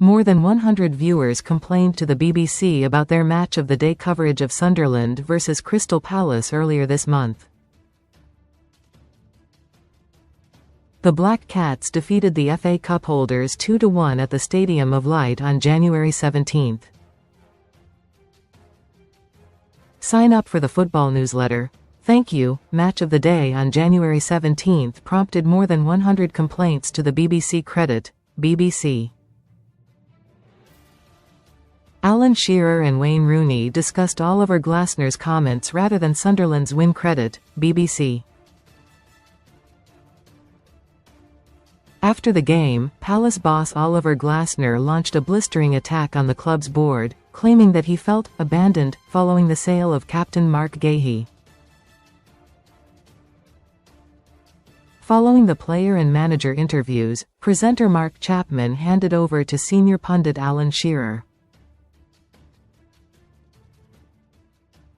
More than 100 viewers complained to the BBC about their match of the day coverage of Sunderland versus Crystal Palace earlier this month. The Black Cats defeated the FA Cup holders 2-1 at the Stadium of Light on January 17. Sign up for the football newsletter. Thank you. Match of the day on January 17 prompted more than 100 complaints to the BBCCredit, BBC. Alan Shearer and Wayne Rooney discussed Oliver Glasner's comments rather than Sunderland's winCredit, BBC. After the game, Palace boss Oliver Glasner launched a blistering attack on the club's board, claiming that he felt abandoned following the sale of captain Marc Guehi. Following the player and manager interviews, presenter Mark Chapman handed over to senior pundit Alan Shearer.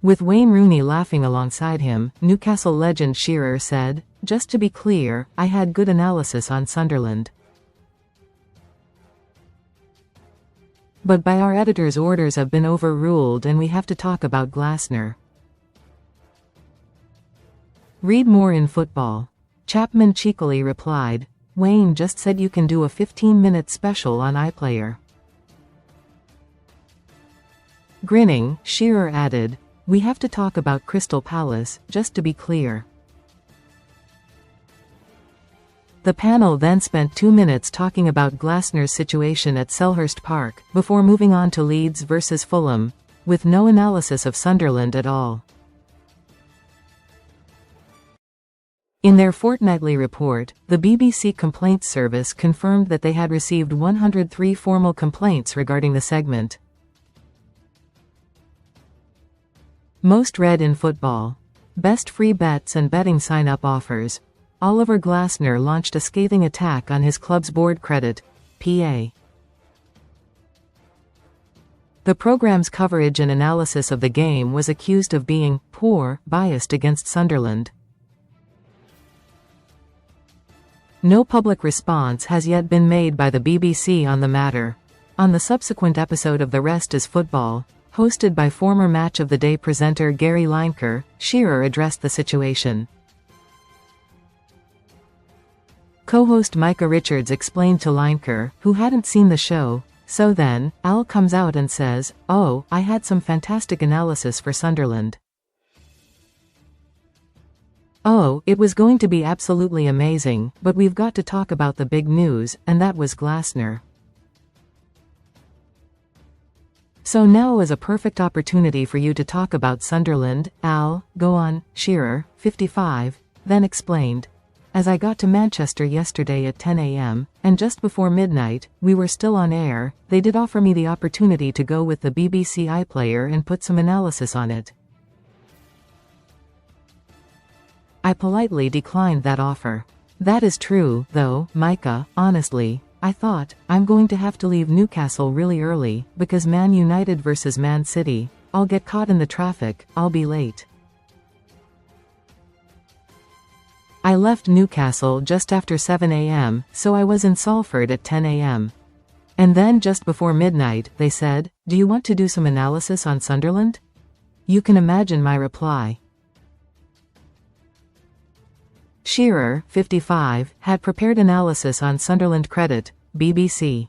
With Wayne Rooney laughing alongside him, Newcastle legend Shearer said, "Just to be clear, I had good analysis on Sunderland. But by our editor's orders have been overruled and we have to talk about Glasner." Read more in Football. Chapman cheekily replied, "Wayne just said you can do a 15-minute special on iPlayer." Grinning, Shearer added, "We have to talk about Crystal Palace, just to be clear." The panel then spent 2 minutes talking about Glasner's situation at Selhurst Park, before moving on to Leeds versus Fulham, with no analysis of Sunderland at all. In their fortnightly report, the BBC Complaints Service confirmed that they had received 103 formal complaints regarding the segment. Most read in Football. Best free bets and betting sign-up offers. Oliver Glasner launched a scathing attack on his club's board credit, PA. The programme's coverage and analysis of the game was accused of being poor, biased against Sunderland. No public response has yet been made by the BBC on the matter. On the subsequent episode of The Rest is Football, hosted by former Match of the Day presenter Gary Lineker, Shearer addressed the situation. Co-host Micah Richards explained to Lineker, who hadn't seen the show, "So then, Al comes out and says, 'Oh, I had some fantastic analysis for Sunderland. Oh, it was going to be absolutely amazing, but we've got to talk about the big news, and that was Glasner. So now is a perfect opportunity for you to talk about Sunderland, Al, go on,' Shearer, 55, then explained. 'As I got to Manchester yesterday at 10 a.m., and just before midnight, we were still on air, they did offer me the opportunity to go with the BBC iPlayer and put some analysis on it. I politely declined that offer. That is true, though, Micah, honestly. I thought, I'm going to have to leave Newcastle really early, because Man United versus Man City, I'll get caught in the traffic, I'll be late. I left Newcastle just after 7 a.m., so I was in Salford at 10 a.m. And then just before midnight, they said, 'Do you want to do some analysis on Sunderland?' You can imagine my reply." Shearer, 55, had prepared analysis on Sunderland Credit, BBC.